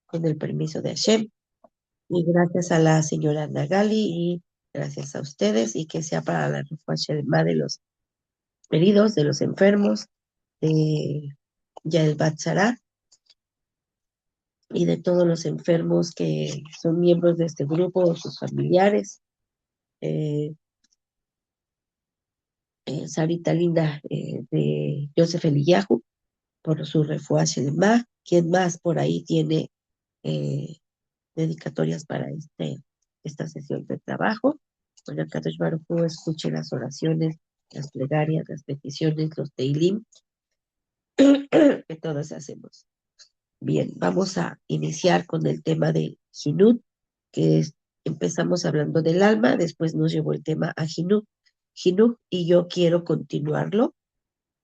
con el permiso de Hashem. Y gracias a la señora Nagali y gracias a ustedes y que sea para la refuerzo de los heridos, de los enfermos, de Yael Batzara y de todos los enfermos que son miembros de este grupo o sus familiares. Sarita Linda de Joseph Eliyahu por su refuerzo de más. ¿Quién más por ahí tiene dedicatorias para esta sesión de trabajo? Bueno, Kadosh Baruj Hu escuche las oraciones, las plegarias, las peticiones, los teilim que todos hacemos. Bien, vamos a iniciar con el tema de Jinud, empezamos hablando del alma, después nos llevó el tema a Jinud, y yo quiero continuarlo,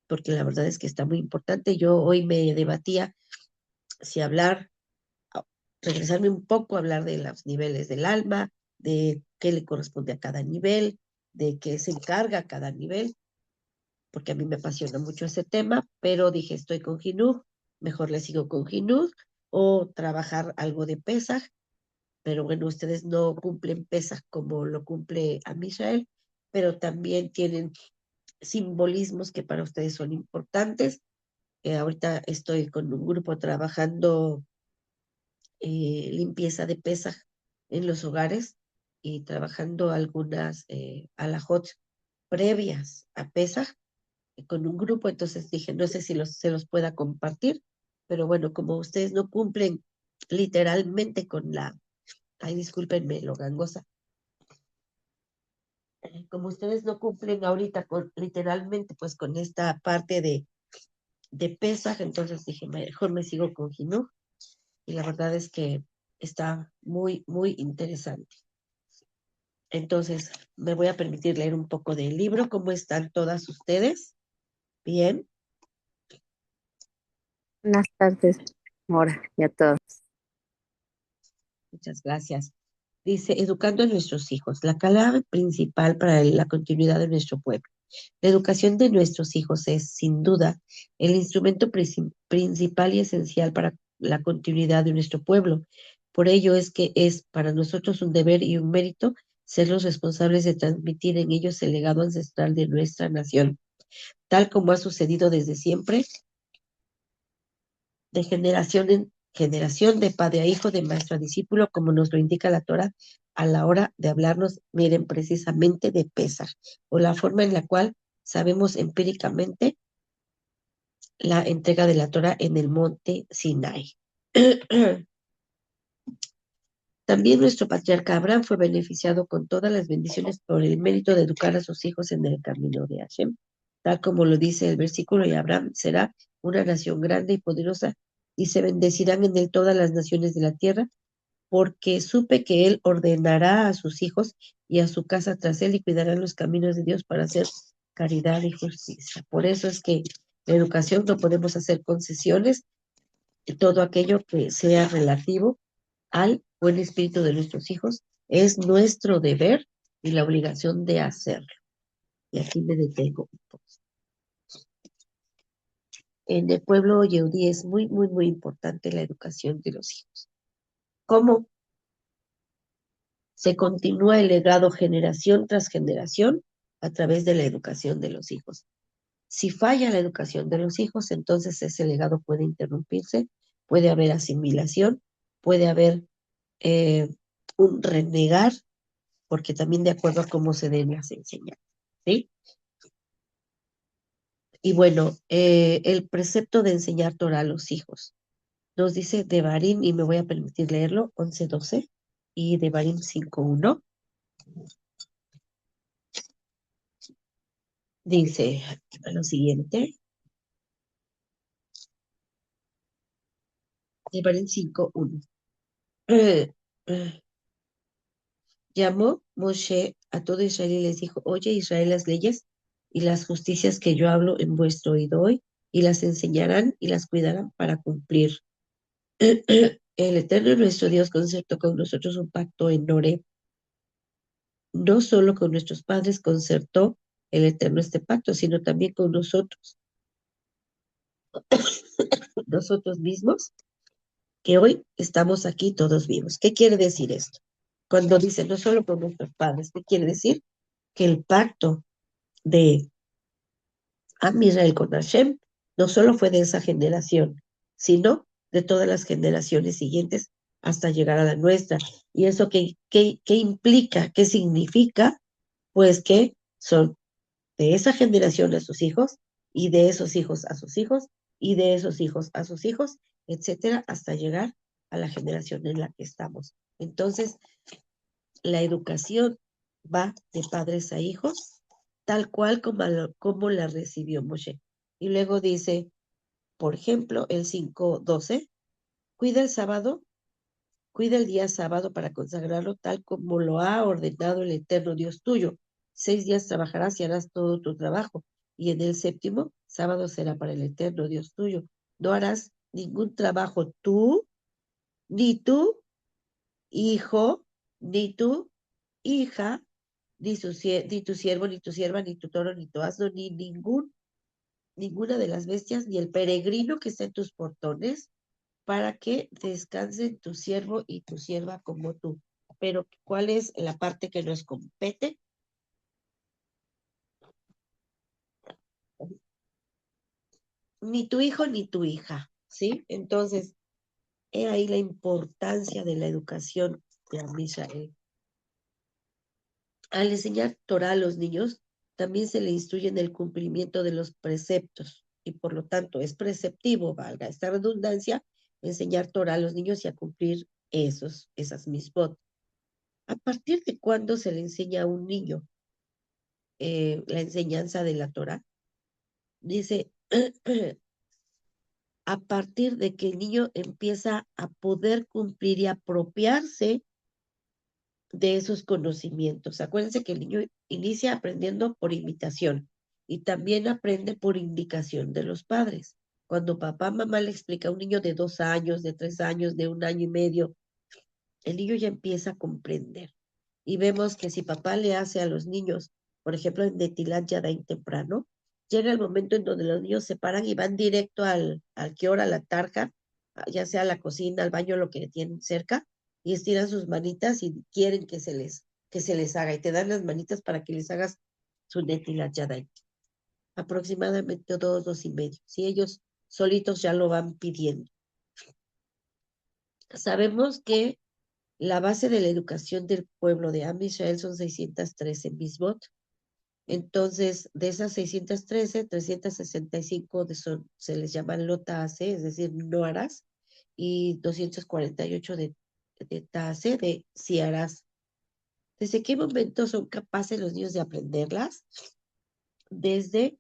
porque la verdad es que está muy importante. Yo hoy me debatía si regresarme un poco a hablar de los niveles del alma, de qué le corresponde a cada nivel, de qué se encarga cada nivel, porque a mí me apasiona mucho ese tema, pero dije, estoy con Jinud, mejor le sigo con Jinud, o trabajar algo de Pesaj, pero bueno, ustedes no cumplen Pesaj como lo cumple a Mishael, pero también tienen simbolismos que para ustedes son importantes. Ahorita estoy con un grupo trabajando limpieza de Pesaj en los hogares y trabajando algunas alajot previas a Pesaj con un grupo. Entonces dije, no sé si se los pueda compartir, pero bueno, como ustedes no cumplen literalmente con ay, discúlpenme lo gangosa, como ustedes no cumplen ahorita literalmente pues con esta parte de Pesaj, entonces dije, mejor me sigo con Jinuj, y la verdad es que está muy, muy interesante. Entonces, me voy a permitir leer un poco del libro. ¿Cómo están todas ustedes? Bien. Buenas tardes, Mora, y a todos. Muchas gracias. Dice, educando a nuestros hijos, la clave principal para la continuidad de nuestro pueblo. La educación de nuestros hijos es, sin duda, el instrumento principal y esencial para la continuidad de nuestro pueblo. Por ello es que es para nosotros un deber y un mérito ser los responsables de transmitir en ellos el legado ancestral de nuestra nación, tal como ha sucedido desde siempre, de generación en generación, de padre a hijo, de maestro a discípulo, como nos lo indica la Torah a la hora de hablarnos, miren, precisamente de Pesaj, o la forma en la cual sabemos empíricamente la entrega de la Torah en el monte Sinai. También nuestro patriarca Abraham fue beneficiado con todas las bendiciones por el mérito de educar a sus hijos en el camino de Hashem, tal como lo dice el versículo, y Abraham será una nación grande y poderosa, y se bendecirán en él todas las naciones de la tierra, porque supe que él ordenará a sus hijos y a su casa tras él, y cuidarán los caminos de Dios para hacer caridad y justicia. Por eso es que la educación no podemos hacer concesiones, todo aquello que sea relativo al buen espíritu de nuestros hijos es nuestro deber y la obligación de hacerlo. Y aquí me detengo un poco. En el pueblo yehudí es muy, muy, muy importante la educación de los hijos. ¿Cómo se continúa el legado generación tras generación? A través de la educación de los hijos. Si falla la educación de los hijos, entonces ese legado puede interrumpirse, puede haber asimilación, puede haber eh, un renegar, porque también de acuerdo a cómo se den las enseñanzas, ¿sí? Y bueno, el precepto de enseñar Torah a los hijos. Nos dice Devarim, y me voy a permitir leerlo, 11:12, y Devarim 5:1. Dice lo siguiente, Devarim 5:1. Llamó Moshe a todo Israel y les dijo, oye Israel, las leyes y las justicias que yo hablo en vuestro oído hoy, y las enseñarán y las cuidarán para cumplir. El Eterno nuestro Dios concertó con nosotros un pacto en Horeb. No solo con nuestros padres concertó el Eterno este pacto, sino también con nosotros. Nosotros mismos que hoy estamos aquí todos vivos. ¿Qué quiere decir esto? Cuando dice no solo por nuestros padres, ¿qué quiere decir? Que el pacto de Am Israel con Hashem no solo fue de esa generación, sino de todas las generaciones siguientes hasta llegar a la nuestra. ¿Y eso qué implica? ¿Qué significa? Pues que son de esa generación a sus hijos, y de esos hijos a sus hijos, y de esos hijos a sus hijos, etcétera, hasta llegar a la generación en la que estamos. Entonces, la educación va de padres a hijos, tal cual como la recibió Moshe. Y luego dice, por ejemplo, el 5:12, cuida el sábado, cuida el día sábado para consagrarlo tal como lo ha ordenado el eterno Dios tuyo. 6 días trabajarás y harás todo tu trabajo, y en el séptimo sábado será para el eterno Dios tuyo. No harás ningún trabajo tú, ni tu hijo, ni tu hija, ni tu siervo, ni tu sierva, ni tu toro, ni tu asno, ni ninguna de las bestias, ni el peregrino que está en tus portones, para que descansen tu siervo y tu sierva como tú. Pero, ¿cuál es la parte que nos compete? Ni tu hijo ni tu hija, ¿sí? Entonces, he ahí la importancia de la educación de Amishael. Al enseñar Torah a los niños, también se le instruye en el cumplimiento de los preceptos, y por lo tanto es preceptivo, valga esta redundancia, enseñar Torah a los niños y a cumplir esas misbot. ¿A partir de cuándo se le enseña a un niño la enseñanza de la Torah? Dice, a partir de que el niño empieza a poder cumplir y apropiarse de esos conocimientos. Acuérdense que el niño inicia aprendiendo por imitación y también aprende por indicación de los padres. Cuando papá, mamá le explica a un niño de 2 años, de 3 años, de 1 año y medio, el niño ya empieza a comprender. Y vemos que si papá le hace a los niños, por ejemplo, en Netilat Yadayim temprano, llega el momento en donde los niños se paran y van directo al kior, a la tarja, ya sea a la cocina, al baño, lo que tienen cerca, y estiran sus manitas y quieren que se les haga, y te dan las manitas para que les hagas su Netilat Yadayim. Aproximadamente 2, 2 y medio. Si ellos solitos ya lo van pidiendo. Sabemos que la base de la educación del pueblo de Am Israel son 613 misbot. Entonces, de esas 613, 365 se les llaman lotase, es decir, no harás, y 248 de tase, de si harás. ¿Desde qué momento son capaces los niños de aprenderlas? Desde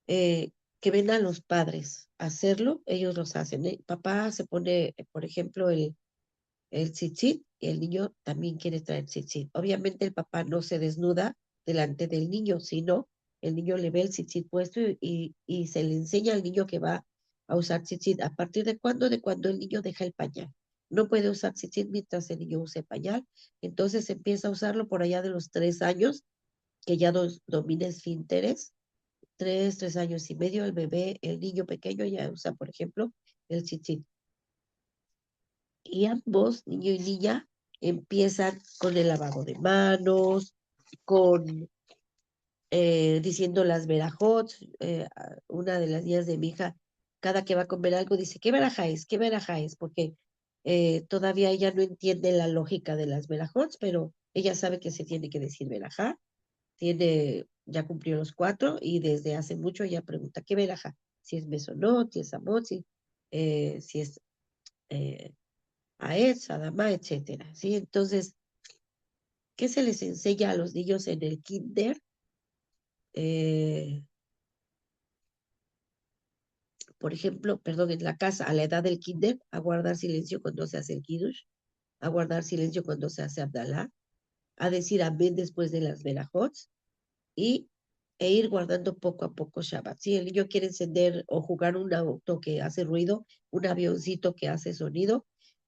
que ven a los padres hacerlo, ellos los hacen. Papá se pone, por ejemplo, el tzitzit, y el niño también quiere traer tzitzit. Obviamente el papá no se desnuda delante del niño, sino el niño le ve el tzitzit puesto y se le enseña al niño que va a usar tzitzit. ¿A partir de cuándo? De cuando el niño deja el pañal. No puede usar tzitzit mientras el niño use pañal. Entonces empieza a usarlo por allá de los 3 años, que ya domina esfínteres. 3 años y medio, el bebé, el niño pequeño ya usa, por ejemplo, el tzitzit. Y ambos, niño y niña, empiezan con el lavado de manos, con diciendo las verajot. Una de las niñas de mi hija, cada que va a comer algo, dice, ¿qué veraja es? ¿Qué veraja es? Porque todavía ella no entiende la lógica de las verajot, pero ella sabe que se tiene que decir verajá. Ya cumplió los 4 y desde hace mucho ella pregunta, ¿qué veraja? Si es mesonot, si es amot, si es eh, Aetz, Adama, etcétera, ¿sí? Entonces, ¿qué se les enseña a los niños en el kinder? Eh, por ejemplo, perdón, en la casa, a la edad del kinder, a guardar silencio cuando se hace el kiddush, a guardar silencio cuando se hace Abdalá, a decir amén después de las verajots, y ir guardando poco a poco Shabbat. Si el niño quiere encender o jugar un auto que hace ruido, un avioncito que hace sonido,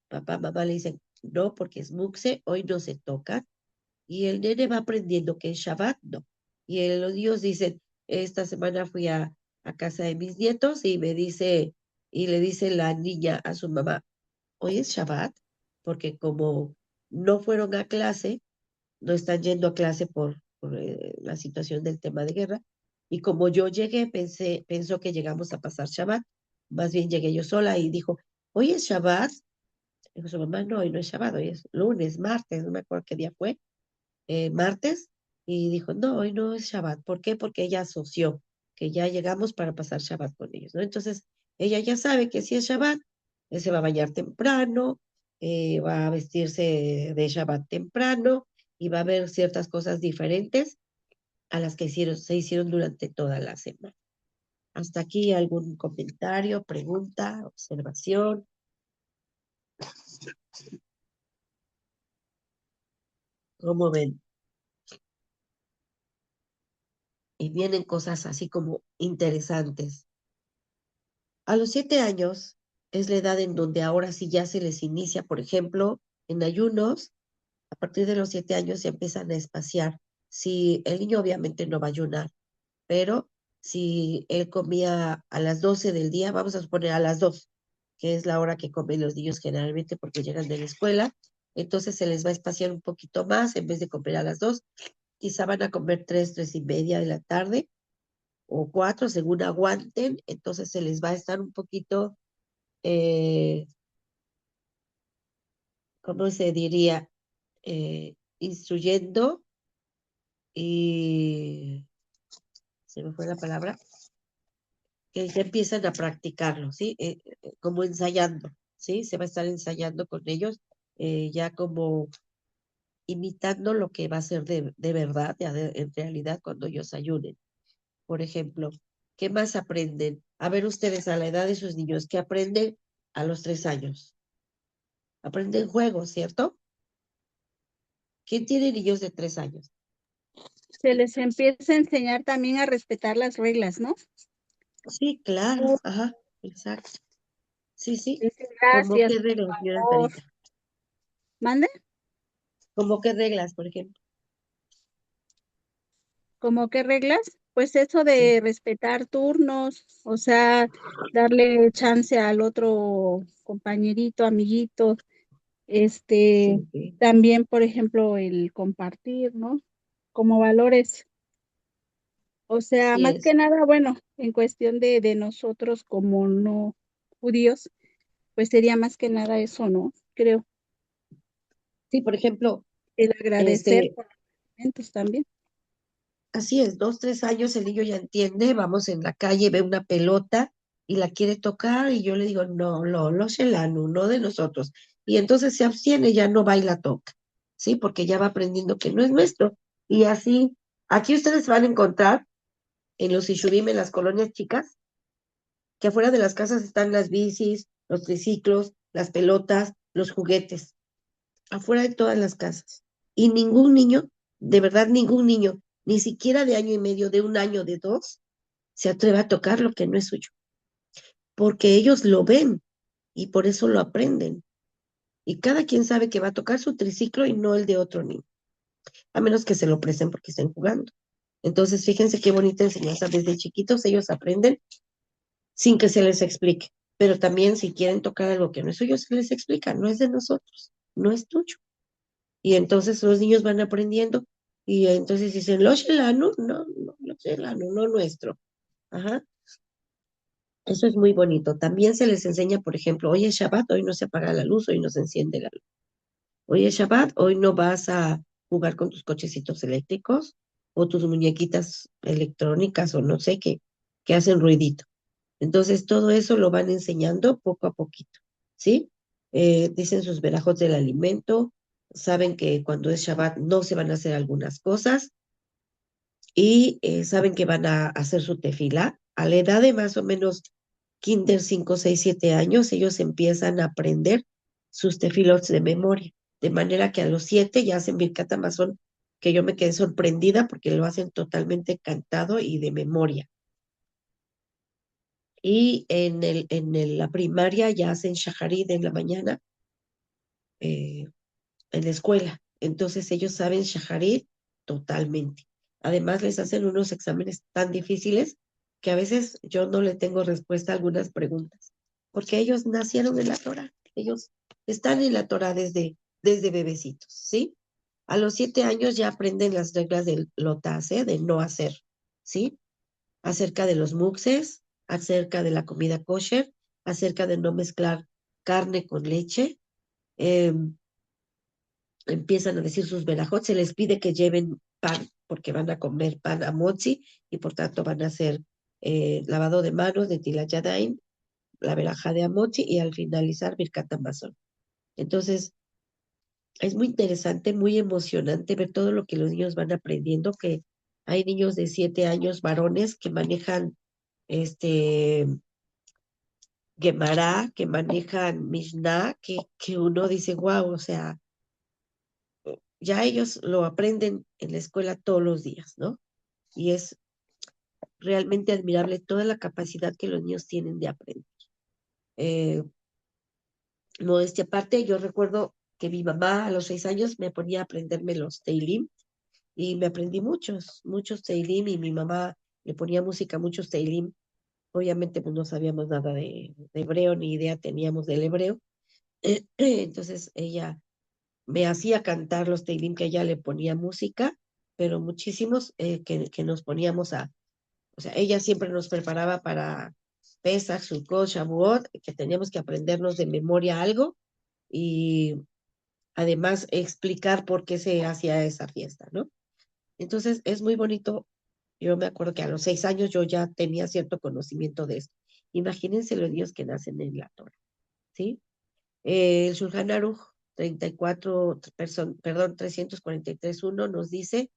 papá, mamá le dicen, no, porque es muxe, hoy no se toca. Y el nene va aprendiendo que es Shabbat, no. Y los niños dicen, esta semana fui a casa de mis nietos y le dice la niña a su mamá, hoy es Shabbat, porque como no fueron a clase, no están yendo a clase por la situación del tema de guerra, y como yo llegué, pensó que llegamos a pasar Shabbat, más bien llegué yo sola y dijo, hoy es Shabbat. Dijo su mamá, no, hoy no es Shabbat, hoy es lunes, martes, no me acuerdo qué día fue, martes, y dijo, no, hoy no es Shabbat. ¿Por qué? Porque ella asoció que ya llegamos para pasar Shabbat con ellos, ¿no? Entonces, ella ya sabe que si es Shabbat, se va a bañar temprano, va a vestirse de Shabbat temprano y va a ver ciertas cosas diferentes a las que se hicieron durante toda la semana. Hasta aquí algún comentario, pregunta, observación. ¿Cómo ven? Y vienen cosas así como interesantes. A los 7 años es la edad en donde ahora sí ya se les inicia, por ejemplo, en ayunos. A partir de los 7 años se empiezan a espaciar. Si el niño obviamente no va a ayunar, pero si él comía a las 12 del día, vamos a suponer a las 2, que es la hora que comen los niños generalmente porque llegan de la escuela, entonces se les va a espaciar un poquito más, en vez de comer a las 2, quizá van a comer 3, 3:30 de la tarde, o 4, según aguanten, entonces se les va a estar un poquito, eh, ¿cómo se diría? Instruyendo y se me fue la palabra, que ya empiezan a practicarlo, ¿sí? Como ensayando, ¿sí? Se va a estar ensayando con ellos, ya como imitando lo que va a ser de verdad, en realidad, cuando ellos ayunen. Por ejemplo, ¿qué más aprenden? A ver ustedes, a la edad de sus niños, ¿qué aprenden a los 3 años? Aprenden juegos, ¿cierto? ¿Quién tiene niños de 3 años? Se les empieza a enseñar también a respetar las reglas, ¿no? Sí, claro, ajá, exacto. Sí, sí. Decir ¿Cómo gracias, qué por reglas, señora favor. Sarita? ¿Mande? ¿Cómo qué reglas, por ejemplo? ¿Cómo qué reglas? Pues eso Sí, de respetar turnos, o sea, darle chance al otro compañerito, amiguito, este, sí, sí. también, por ejemplo, el compartir, ¿no? Como valores. O sea, Así más que es. nada, bueno, en cuestión de nosotros como no judíos, pues sería más que nada eso, ¿no? Creo, Sí, por ejemplo, el agradecer este, por los alimentos también. así es, 2, 3 años el niño ya entiende, vamos en la calle, ve una pelota y la quiere tocar y yo le digo, no, lo Shelanu, no de nosotros. Y entonces se abstiene, ya no va y la toca, ¿sí? Porque ya va aprendiendo que no es nuestro. Y así, aquí ustedes van a encontrar en los Ishubim, en las colonias chicas, que afuera de las casas están las bicis, los triciclos, las pelotas, los juguetes, afuera de todas las casas. Y ningún niño, de verdad ningún niño, ni siquiera de año y medio, de un año, de dos, se atreve a tocar lo que no es suyo, porque ellos lo ven y por eso lo aprenden. Y cada quien sabe que va a tocar su triciclo y no el de otro niño, a menos que se lo presten porque estén jugando. Entonces, fíjense qué bonita enseñanza. Desde chiquitos ellos aprenden sin que se les explique. Pero también si quieren tocar algo que no es suyo, se les explica, no es de nosotros, no es tuyo. Y entonces los niños van aprendiendo y entonces dicen, lo shelanu, no, no, lo shelanu, no nuestro. Ajá, eso es muy bonito. También se les enseña, por ejemplo, hoy es Shabbat, hoy no se apaga la luz, hoy no se enciende la luz. Hoy es Shabbat, hoy no vas a jugar con tus cochecitos eléctricos o tus muñequitas electrónicas o no sé qué, que hacen ruidito. Entonces, todo eso lo van enseñando poco a poquito, ¿sí? Dicen sus verajos del alimento, saben que cuando es Shabbat no se van a hacer algunas cosas y saben que van a hacer su tefilá. A la edad de más o menos kinder 5, 6, 7 años, ellos empiezan a aprender sus tefilots de memoria, de manera que a los 7 ya hacen Birkat Hamazon, que yo me quedé sorprendida porque lo hacen totalmente cantado y de memoria. Y la primaria ya hacen shaharit en la mañana, eh, en la escuela. Entonces ellos saben shaharit totalmente. Además les hacen unos exámenes tan difíciles que a veces yo no le tengo respuesta a algunas preguntas, porque ellos nacieron en la Torah, ellos están en la Torá desde bebecitos, ¿sí? A los 7 años ya aprenden las reglas del lotase, de no hacer, ¿sí? Acerca de los muxes, acerca de la comida kosher, acerca de no mezclar carne con leche. eh, Empiezan a decir sus verajot, se les pide que lleven pan, porque van a comer pan a motzi, y por tanto van a hacer lavado de manos de Tilat Yadayim, la verajá de Amotzi, y al finalizar Birkat Hamazon. Entonces, es muy interesante, muy emocionante ver todo lo que los niños van aprendiendo, que hay niños de 7 años, varones, que manejan este Gemara, que manejan Mishnah, que uno dice, wow, o sea, ya ellos lo aprenden en la escuela todos los días, ¿no? Y es realmente admirable toda la capacidad que los niños tienen de aprender. Eh, Modestia aparte, yo recuerdo que mi mamá a los 6 años me ponía a aprenderme los Teilim, y me aprendí muchos Teilim, y mi mamá le ponía música a muchos Teilim. Obviamente pues no sabíamos nada de hebreo, ni idea teníamos del hebreo. Entonces ella me hacía cantar los Teilim que ella le ponía música, pero muchísimos que nos poníamos o sea, ella siempre nos preparaba para Pesach, Sukkot, Shavuot, que teníamos que aprendernos de memoria algo, y además explicar por qué se hacía esa fiesta, ¿no? Entonces es muy bonito. Yo me acuerdo que a los 6 años yo ya tenía cierto conocimiento de esto. Imagínense los niños que nacen en la Torah, ¿sí? El Shulchan Aruch 34, perdón, 343.1 nos dice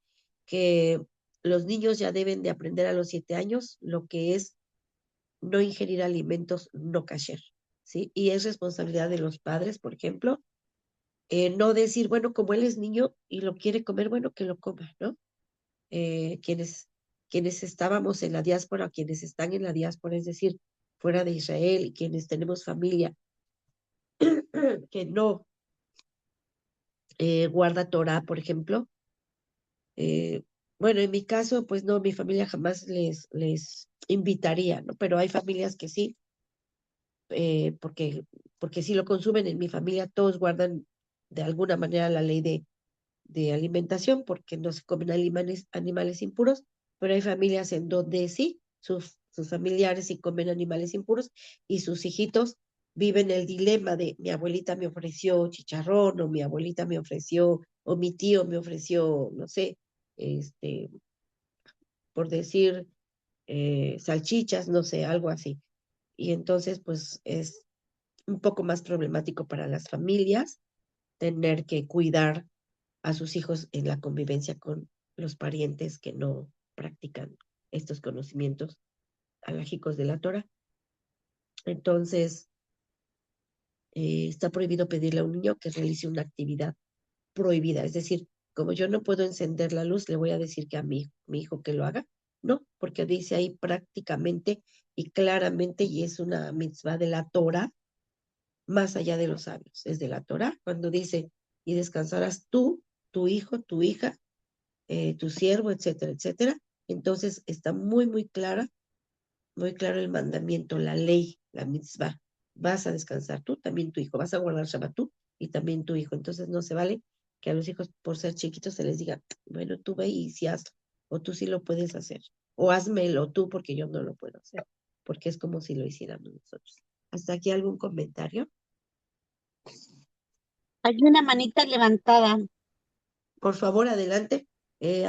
que los niños ya deben de aprender a los 7 años lo que es no ingerir alimentos no kasher, ¿sí? Y es responsabilidad de los padres, por ejemplo, no decir, bueno, como él es niño y lo quiere comer, bueno, que lo coma, ¿no? eh, quienes, quienes estábamos en la diáspora, quienes están en la diáspora, es decir, fuera de Israel, y quienes tenemos familia que no guarda Torah, por ejemplo. eh, bueno, en mi caso, pues no, mi familia jamás les invitaría, ¿no? Pero hay familias que sí, porque sí lo consumen. En mi familia todos guardan de alguna manera la ley de alimentación, porque no se comen animales impuros, pero hay familias en donde sí, sus familiares sí comen animales impuros, y sus hijitos viven el dilema de mi abuelita me ofreció chicharrón, o mi abuelita me ofreció, o mi tío me ofreció, no sé, este, por decir, salchichas, no sé, algo así. Y entonces, pues es un poco más problemático para las familias tener que cuidar a sus hijos en la convivencia con los parientes que no practican estos conocimientos alágicos de la Torah. Entonces, está prohibido pedirle a un niño que realice una actividad prohibida. Es decir, como yo no puedo encender la luz, le voy a decir que a mi hijo que lo haga. No, porque dice ahí prácticamente y claramente, y es una mitzvah de la Torah, más allá de los sabios, es de la Torah, cuando dice, y descansarás tú, tu hijo, tu hija, tu siervo, etcétera, etcétera. Entonces está muy clara, muy claro el mandamiento, la ley, la mitzvah. Vas a descansar tú, también tu hijo, vas a guardar Shabbat tú y también tu hijo. Entonces no se vale que a los hijos por ser chiquitos se les diga, bueno, tú ve y si hazlo, o tú sí lo puedes hacer, o házmelo tú porque yo no lo puedo hacer, porque es como si lo hiciéramos nosotros. ¿Hasta aquí algún comentario? Hay una manita levantada. Por favor, adelante,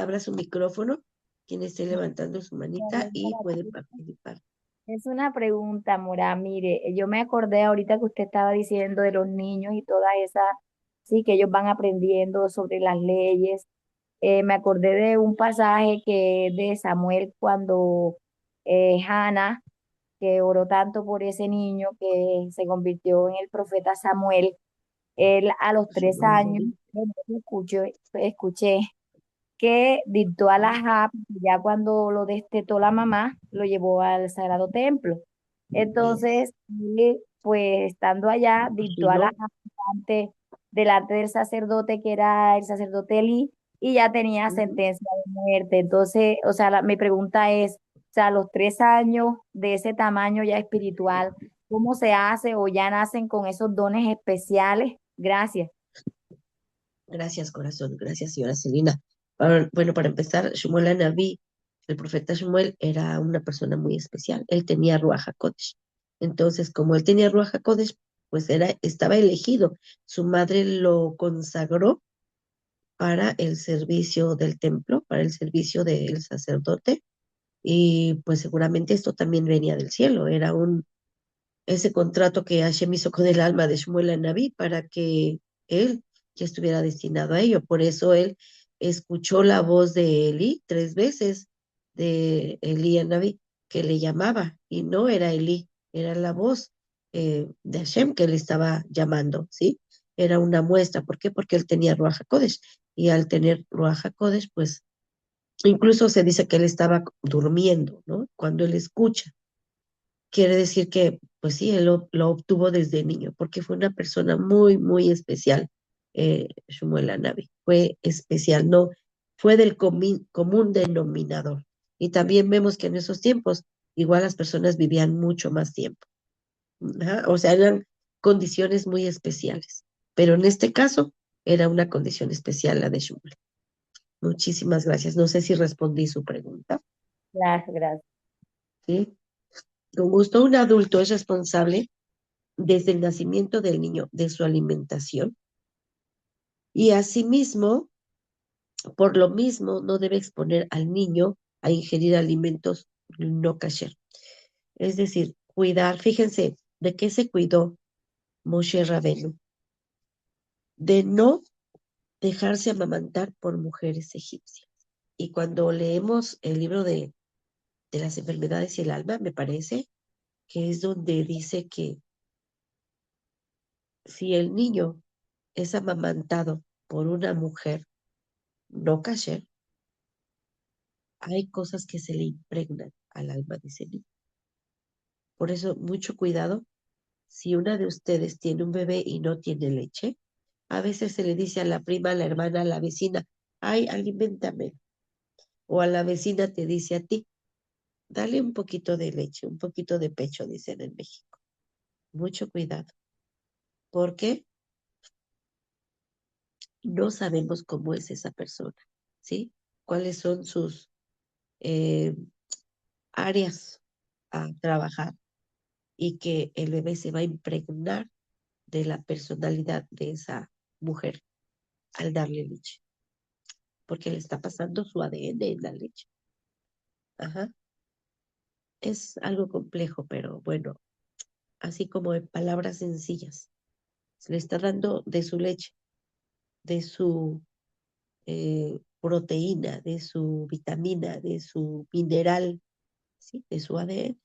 abra su micrófono, quien esté levantando su manita, y puede participar. Es una pregunta, Mora. Mire, yo me acordé ahorita que usted estaba diciendo de los niños y toda esa, sí, que ellos van aprendiendo sobre las leyes. Me acordé de un pasaje que es de Samuel cuando Hannah, que oró tanto por ese niño que se convirtió en el profeta Samuel, él a los 3 años, bueno, escuché que dictó a la JAP, ya cuando lo destetó la mamá, lo llevó al Sagrado Templo. Yes. Entonces, él, pues estando allá, dictó a la Imagino. JAP delante del sacerdote, que era el sacerdote Elí, y ya tenía Ujú. sentencia de muerte. Entonces, o sea, mi pregunta es, o sea, a los 3 años de ese tamaño ya espiritual, cómo se hace o ya nacen con esos dones especiales? Gracias. Gracias, corazón. Gracias, señora Celina. Bueno, para empezar, Shmuel Anabí, el profeta Shmuel, era una persona muy especial. Él tenía Ruach HaKodesh. Entonces, como él tenía Ruach HaKodesh, pues estaba elegido. Su madre lo consagró para el servicio del templo, para el servicio del sacerdote. Y pues seguramente esto también venía del cielo. Era ese contrato que Hashem hizo con el alma de Shmuel Anabí para que él ya estuviera destinado a ello. Por eso él escuchó la voz de Elí 3 veces, de Elí Anabí, que le llamaba, y no era Elí, era la voz de Hashem que le estaba llamando, ¿sí? Era una muestra. ¿Por qué? Porque él tenía Ruach HaKodesh, y al tener Ruach HaKodesh, pues incluso se dice que él estaba durmiendo, ¿no? Cuando él escucha. Quiere decir que, pues sí, él lo obtuvo desde niño, porque fue una persona muy, muy especial, Shmuel Anabi. Fue especial, no fue del común denominador. Y también vemos que en esos tiempos, igual las personas vivían mucho más tiempo. Ajá. O sea, eran condiciones muy especiales. Pero en este caso, era una condición especial la de Shmuel. Muchísimas gracias. No sé si respondí su pregunta. Gracias, gracias. ¿Sí? Con gusto, un adulto es responsable desde el nacimiento del niño de su alimentación y asimismo, por lo mismo, no debe exponer al niño a ingerir alimentos no kasher. Es decir, cuidar, fíjense, ¿de qué se cuidó Moshe Rabenu? De no dejarse amamantar por mujeres egipcias. Y cuando leemos el libro de las enfermedades y el alma, me parece que es donde dice que si el niño es amamantado por una mujer no kasher, hay cosas que se le impregnan al alma de ese niño. Por eso, mucho cuidado. Si una de ustedes tiene un bebé y no tiene leche, a veces se le dice a la prima, a la hermana, a la vecina, ay, aliméntame. O a la vecina te dice a ti, dale un poquito de leche, un poquito de pecho, dicen en México. Mucho cuidado, porque no sabemos cómo es esa persona, ¿sí? Cuáles son sus eh, áreas a trabajar, y que el bebé se va a impregnar de la personalidad de esa mujer al darle leche, porque le está pasando su ADN en la leche. Ajá. Es algo complejo, pero bueno, así como en palabras sencillas, se le está dando de su leche, de su proteína, de su vitamina, de su mineral, ¿sí? De su ADN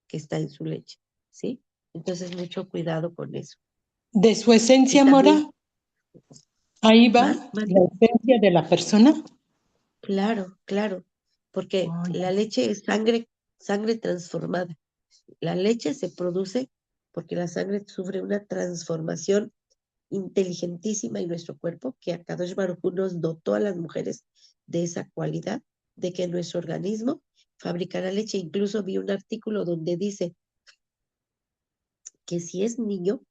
que está en su leche, ¿sí? Entonces, mucho cuidado con eso. De su Y esencia, también, Mora, ahí va mande. la esencia de la persona. Claro, claro, porque Oh, la leche es sangre transformada. La leche se produce porque la sangre sufre una transformación inteligentísima en nuestro cuerpo, que Akadosh Baruj Hu nos dotó a las mujeres de esa cualidad, de que nuestro organismo fabricará leche. Incluso vi un artículo donde dice que si es niño,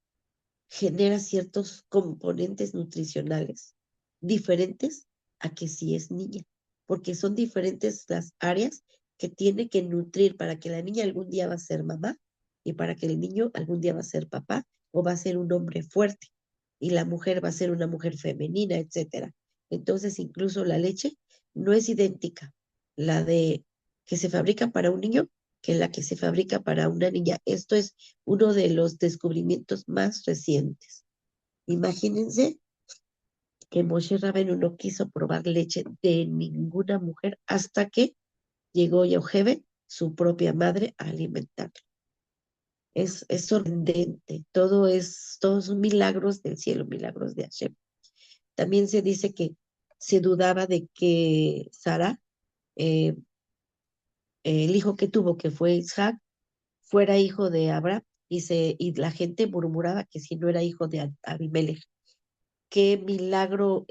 genera ciertos componentes nutricionales diferentes a que si es niña, porque son diferentes las áreas que tiene que nutrir para que la niña algún día va a ser mamá, y para que el niño algún día va a ser papá o va a ser un hombre fuerte, y la mujer va a ser una mujer femenina, etcétera. Entonces, incluso la leche no es idéntica, la de que se fabrica para un niño, que la que se fabrica para una niña. Esto es uno de los descubrimientos más recientes. Imagínense que Moshe Rabenu no quiso probar leche de ninguna mujer hasta que llegó Yocheved, su propia madre, a alimentarlo. Es sorprendente, todos son milagros del cielo, milagros de Hashem. También se dice que se dudaba de que Sara, eh, el hijo que tuvo, que fue Isaac, fuera hijo de Abraham, y la gente murmuraba que si no era hijo de Abimelech. Qué milagro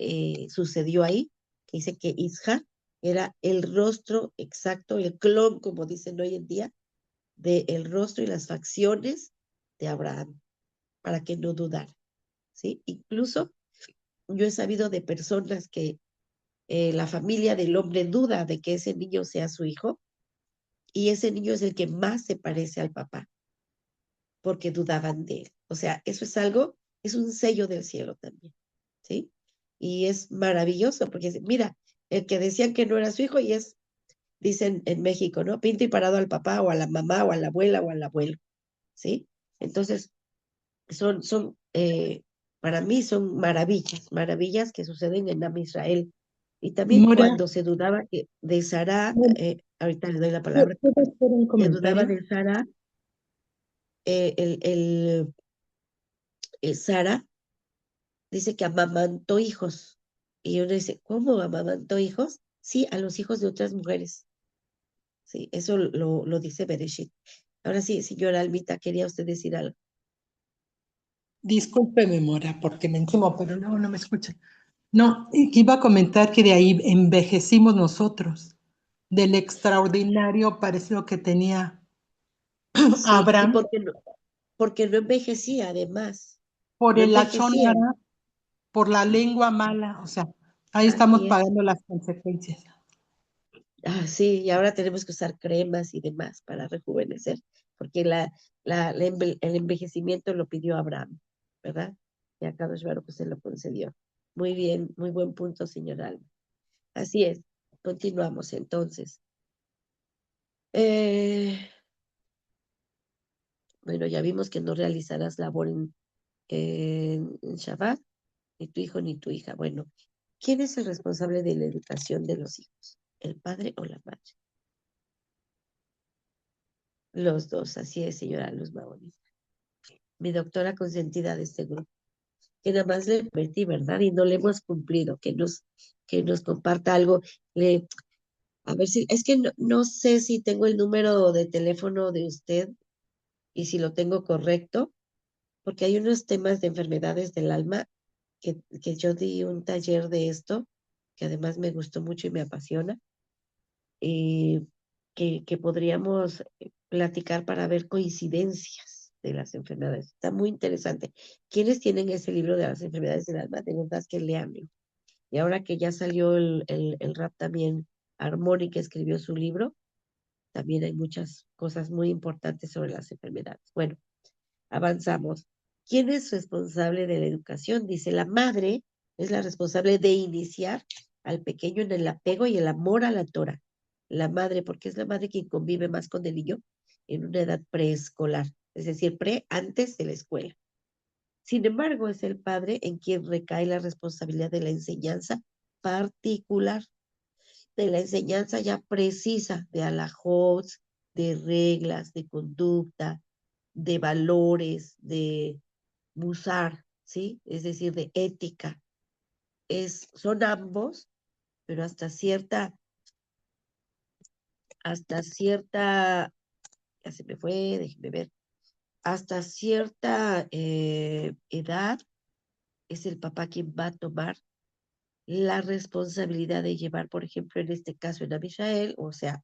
sucedió ahí, que dice que Isaac era el rostro exacto, el clon, como dicen hoy en día, del rostro y las facciones de Abraham para que no dudara, ¿sí? Incluso yo he sabido de personas que la familia del hombre duda de que ese niño sea su hijo y ese niño es el que más se parece al papá porque dudaban de él. O sea, eso es algo, es un sello del cielo también, ¿sí? Y es maravilloso porque, mira, el que decían que no era su hijo y es, dicen en México, ¿no? Pinto y parado al papá o a la mamá o a la abuela o al abuelo, ¿sí? Entonces, para mí son maravillas, maravillas que suceden en Am Israel. Y también Mora, cuando se dudaba que de Sara, ahorita le doy la palabra, ¿puedo hacer un se dudaba comentario? de Sara, eh, el, el, Sara dice que amamantó hijos. Y uno dice, ¿cómo amamantó hijos? Sí, a los hijos de otras mujeres. Sí, eso lo dice Bereshit. Ahora sí, señora Almita, quería usted decir algo. Discúlpeme, Mora, porque me encimo, pero luego no me escucha. No, y que iba a comentar que de ahí envejecimos nosotros, del extraordinario parecido que tenía Sí, y Abraham, porque no envejecía, además. por No el envejecía. achón, por la lengua mala, o sea, ahí estamos Así es. pagando las consecuencias. Ah, sí, y ahora tenemos que usar cremas y demás para rejuvenecer, porque el envejecimiento lo pidió Abraham, ¿verdad? Y a Kadosh Baruj Hu se lo concedió. Muy bien, muy buen punto, señor Alba. Así es. Continuamos entonces. Eh, bueno, ya vimos que no realizarás labor en Shabbat, ni tu hijo ni tu hija. Bueno, ¿quién es el responsable de la educación de los hijos? ¿El padre o la madre? Los dos, así es, señora Luz Maoni. Mi doctora consentida de este grupo, que nada más le metí, ¿verdad? Y no le hemos cumplido, que nos comparta algo. A ver si, es que no sé si tengo el número de teléfono de usted y si lo tengo correcto, porque hay unos temas de enfermedades del alma que yo di un taller de esto, que además me gustó mucho y me apasiona, y que podríamos platicar para ver coincidencias de las enfermedades. Está muy interesante. ¿Quiénes tienen ese libro de las enfermedades del alma? De verdad que leanlo. Y ahora que ya salió el rap también, Harmony, que escribió su libro, también hay muchas cosas muy importantes sobre las enfermedades. Bueno, avanzamos. ¿Quién es responsable de la educación? Dice, la madre es la responsable de iniciar al pequeño en el apego y el amor a la Torah. La madre, porque es la madre quien convive más con el niño en una edad preescolar, es decir, antes de la escuela. Sin embargo, es el padre en quien recae la responsabilidad de la enseñanza particular, de la enseñanza ya precisa de alajot, de reglas, de conducta, de valores, de musar, ¿sí? Es decir, de ética. Son ambos, pero ya se me fue, déjeme ver, hasta cierta edad es el papá quien va a tomar la responsabilidad de llevar, por ejemplo, en este caso en Israel, o sea,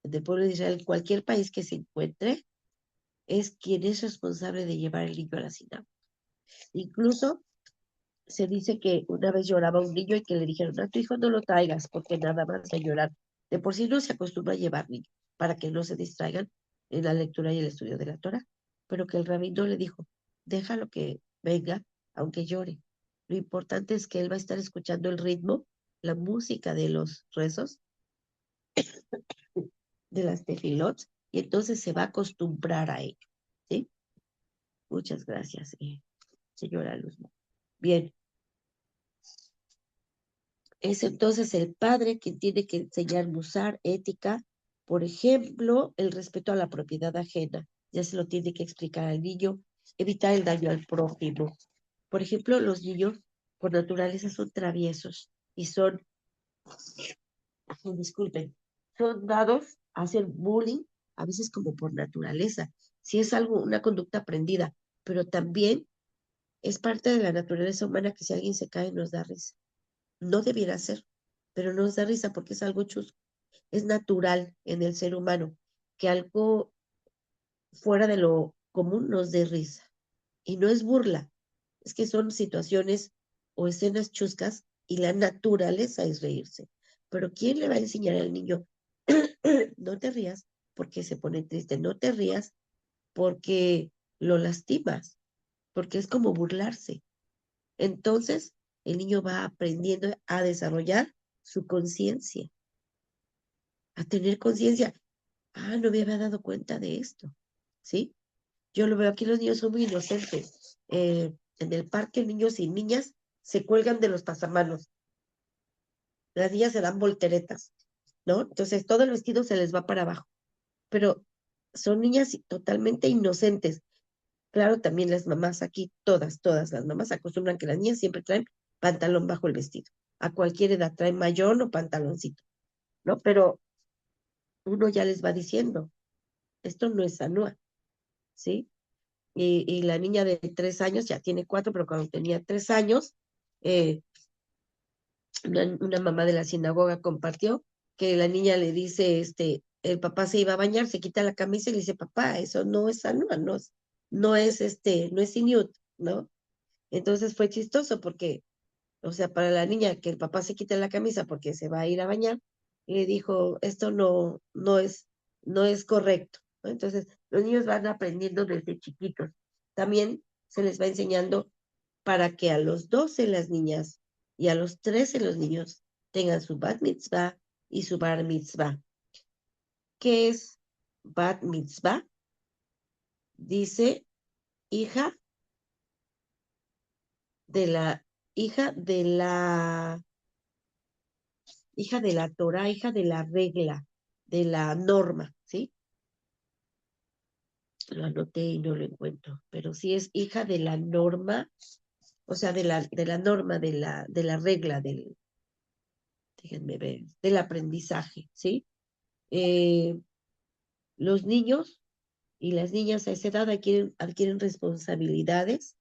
del pueblo de Israel, cualquier país que se encuentre, es quien es responsable de llevar el niño a la sinagoga. Incluso se dice que una vez lloraba un niño y que le dijeron, a tu hijo no lo traigas porque nada más va a llorar. De por sí no se acostumbra a llevar niños para que no se distraigan en la lectura y el estudio de la Torah, pero que el rabino le dijo, déjalo que venga, aunque llore. Lo importante es que él va a estar escuchando el ritmo, la música de los rezos, de las tefilot, y entonces se va a acostumbrar a ello. ¿Sí? Muchas gracias, señora Luzma. Bien, es entonces el padre quien tiene que enseñar musar, ética, por ejemplo, el respeto a la propiedad ajena, ya se lo tiene que explicar al niño, evitar el daño al prójimo. Por ejemplo, los niños por naturaleza son traviesos y disculpen, son dados a hacer bullying, a veces como por naturaleza, si es algo, una conducta aprendida, pero también es parte de la naturaleza humana que si alguien se cae nos da risa. No debiera ser, pero nos da risa porque es algo chusco. Es natural en el ser humano que algo fuera de lo común nos dé risa. Y no es burla, es que son situaciones o escenas chuscas y la naturaleza es reírse. Pero ¿quién le va a enseñar al niño? No te rías porque se pone triste, no te rías porque lo lastimas, porque es como burlarse. Entonces, el niño va aprendiendo a desarrollar su conciencia, a tener conciencia. Ah, no me había dado cuenta de esto, ¿sí? Yo lo veo aquí, los niños son muy inocentes. En el parque, niños y niñas se cuelgan de los pasamanos. Las niñas se dan volteretas, ¿no? Entonces todo el vestido se les va para abajo. Pero son niñas totalmente inocentes. Claro, también las mamás aquí, todas las mamás acostumbran que las niñas siempre traen pantalón bajo el vestido. A cualquier edad traen mayón o pantaloncito, ¿no? Pero uno ya les va diciendo, esto no es sanúa, ¿sí? Y la niña de 3 años ya tiene 4, pero cuando tenía 3 años, eh, una mamá de la sinagoga compartió que la niña le dice, el papá se iba a bañar, se quita la camisa y le dice, papá, eso no es sanúa, no es iniut, ¿no? Entonces fue chistoso porque, o sea, para la niña que el papá se quita la camisa porque se va a ir a bañar, le dijo, esto no es correcto, ¿no? Entonces, los niños van aprendiendo desde chiquitos. También se les va enseñando para que a los 12 las niñas y a los 13 los niños tengan su bat mitzvah y su bar mitzvah. ¿Qué es bat mitzvah? Dice hija de la, hija de la hija de la Torah, hija de la regla, de la norma, ¿sí? Lo anoté y no lo encuentro, pero sí es hija de la norma, o sea, de la norma, de la regla, déjenme ver, del aprendizaje, ¿sí? Eh, los niños y las niñas a esa edad adquieren responsabilidades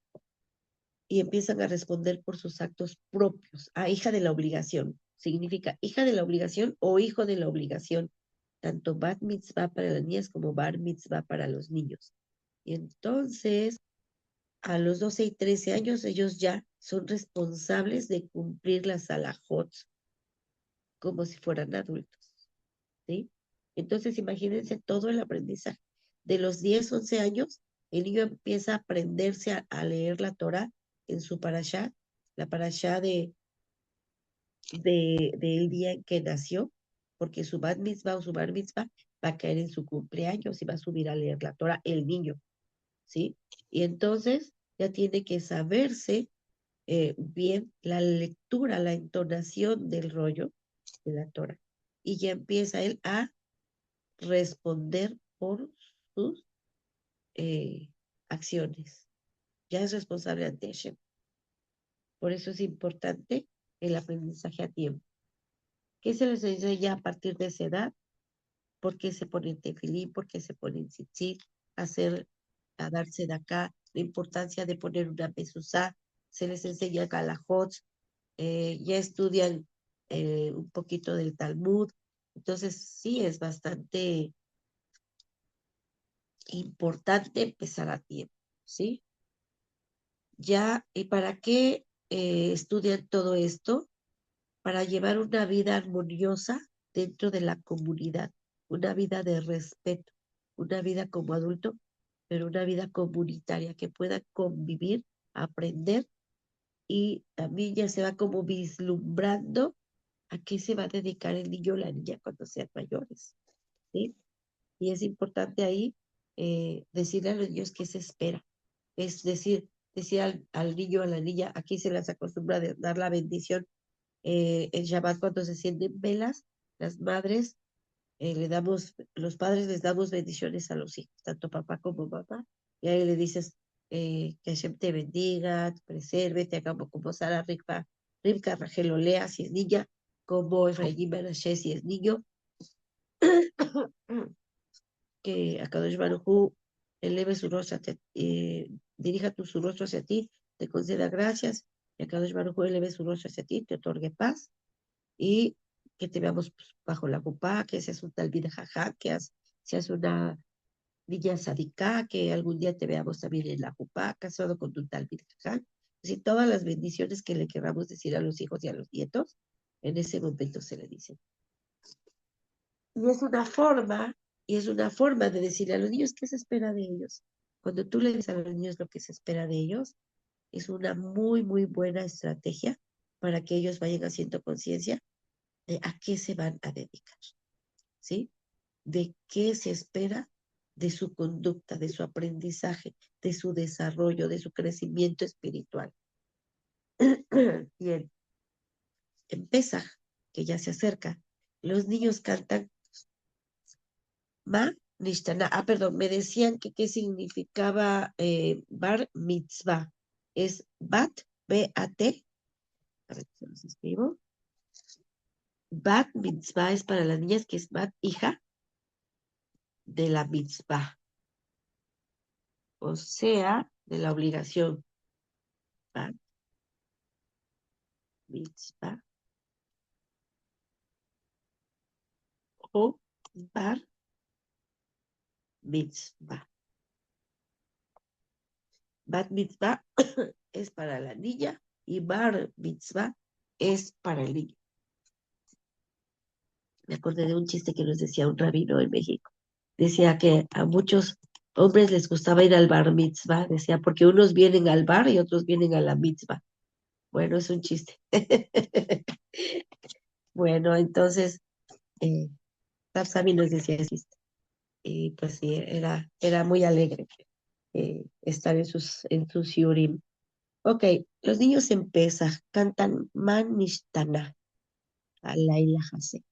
y empiezan a responder por sus actos propios. Hija de la obligación. Significa hija de la obligación o hijo de la obligación. Tanto bat mitzvah para las niñas como bar mitzvah para los niños. Y entonces, a los 12 y 13 años, ellos ya son responsables de cumplir las alajot como si fueran adultos, ¿sí? Entonces, imagínense todo el aprendizaje. De los 10, 11 años, el niño empieza a aprenderse a leer la Torah en su parashá, la parashá del día en que nació, porque su bat mitzvah o su bar mitzvah va a caer en su cumpleaños y va a subir a leer la Torah el niño, ¿sí? Y entonces ya tiene que saberse bien la lectura, la entonación del rollo de la Torah. Y ya empieza él a responder por sus eh, acciones. Ya es responsable ante Hashem. Por eso es importante el aprendizaje a tiempo. ¿Qué se les enseña a partir de esa edad? ¿Por qué se ponen tefilín? ¿Por qué se ponen tzitzit? A darse de acá, la importancia de poner una mezuzá, se les enseña galajot, ya estudian un poquito del Talmud, entonces sí es bastante importante empezar a tiempo, ¿sí? Ya, ¿y para qué estudian todo esto? Para llevar una vida armoniosa dentro de la comunidad, una vida de respeto, una vida como adulto, pero una vida comunitaria que pueda convivir, aprender y también ya se va como vislumbrando a qué se va a dedicar el niño o la niña cuando sean mayores, ¿sí? Y es importante ahí decirle a los niños qué se espera. Es decir al niño o a la niña, aquí se les acostumbra a dar la bendición en Shabbat cuando se sienten velas, las madres los padres les damos bendiciones a los hijos, tanto papá como mamá, y ahí le dices que Hashem te bendiga, te preserve, te haga como Sara, Rivka, Rachel o Lea, si es niña, como Efraín Menashe, si es niño, que Akadosh Baruj Hu eleve su rostro, dirija su rostro hacia ti, te conceda gracias, y Akadosh Baruj Hu eleve su rostro hacia ti, te otorgue paz, y que te veamos pues, bajo la copa, que seas un tal vida jaja, seas una niña sadiká, que algún día te veamos también en la jupá, casado con tu tal Birjajá. Así todas las bendiciones que le queramos decir a los hijos y a los nietos, en ese momento se le dicen. Y es una forma de decirle a los niños qué se espera de ellos. Cuando tú le dices a los niños lo que se espera de ellos, es una muy, muy buena estrategia para que ellos vayan haciendo conciencia de a qué se van a dedicar, ¿sí? De qué se espera de su conducta, de su aprendizaje, de su desarrollo, de su crecimiento espiritual. Bien, en Pesaj, que ya se acerca, los niños cantan Ma Nishtana. Ah, perdón, me decían que qué significaba Bar Mitzvah. Es Bat, B-A-T. A ver, se los escribo. Bat Mitzvah es para las niñas, que es Bat, hija de la Mitzvah. O sea, de la obligación. Bat Mitzvah. O Bar Mitzvah. Bat Mitzvah es para la niña y Bar Mitzvah es para el niño. Me acordé de un chiste que nos decía un rabino en México. Decía que a muchos hombres les gustaba ir al bar mitzvah, decía, porque unos vienen al bar y otros vienen a la mitzvah. Bueno, es un chiste. Bueno, entonces, Rab Sami nos decía ese chiste. Y pues sí, era muy alegre estar en sus shiurim. Ok, los niños en Pesaj cantan Man Nishtana, Alayla Hase.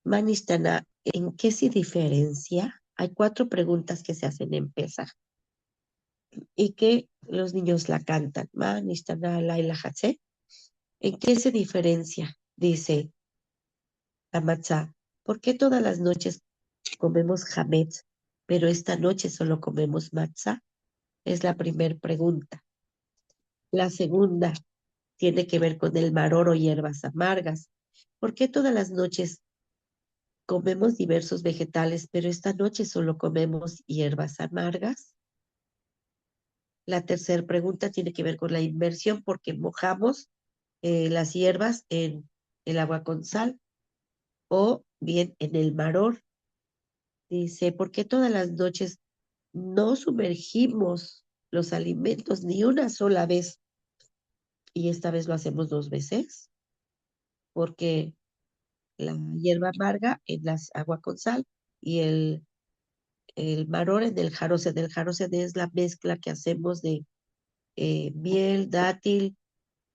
Man Nishtana, ¿en qué se diferencia? Hay 4 preguntas que se hacen en Pesaj y que los niños la cantan. Ma Nishtana Alayla Hase. ¿En qué se diferencia? Dice la matzá. ¿Por qué todas las noches comemos hametz, pero esta noche solo comemos matzá? Es la primera pregunta. La segunda tiene que ver con el maror o hierbas amargas. ¿Por qué todas las noches comemos diversos vegetales, pero esta noche solo comemos hierbas amargas? La tercera pregunta tiene que ver con la inmersión, porque mojamos las hierbas en el agua con sal o bien en el maror. Dice, ¿por qué todas las noches no sumergimos los alimentos ni una sola vez? Y esta vez lo hacemos 2 veces, porque la hierba amarga en las agua con sal y el maror en el jarosed. El jarosed es la mezcla que hacemos de miel, dátil